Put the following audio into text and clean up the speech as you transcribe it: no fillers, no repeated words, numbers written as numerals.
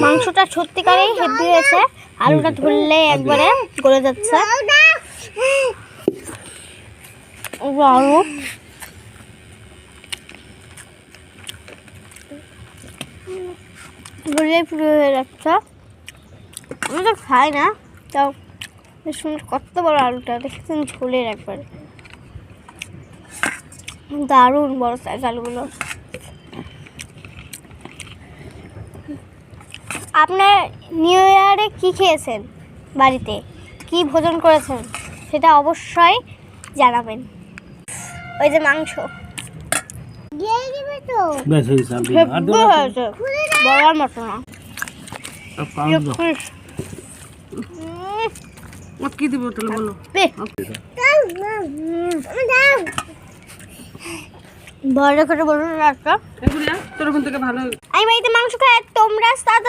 মাংসটা সত্যিকারেই হেভি হয়েছে। আলুটা ধরলে একবারে গলে যাচ্ছে। আলু ধরলেই পুরো হয়ে যাচ্ছে। আমি তো খাই না, তাও সুন্দর কত বড় আলুটা দেখছেন, ঝোলের একবারে দারুণ বড় সাইজ আলুগুলো। আপনার নিউ ইয়ারে কি খেয়েছেন, বাড়িতে কি ভোজন করেছেন সেটা অবশ্যই জানাবেন। ওই যে মাংস বলার মতো না। কি দিব তাহলে বলো? বড় করে বলুন একটা। তোর ওখান থেকে ভালো। আমি বাড়িতে মাংস খাই, তোমরা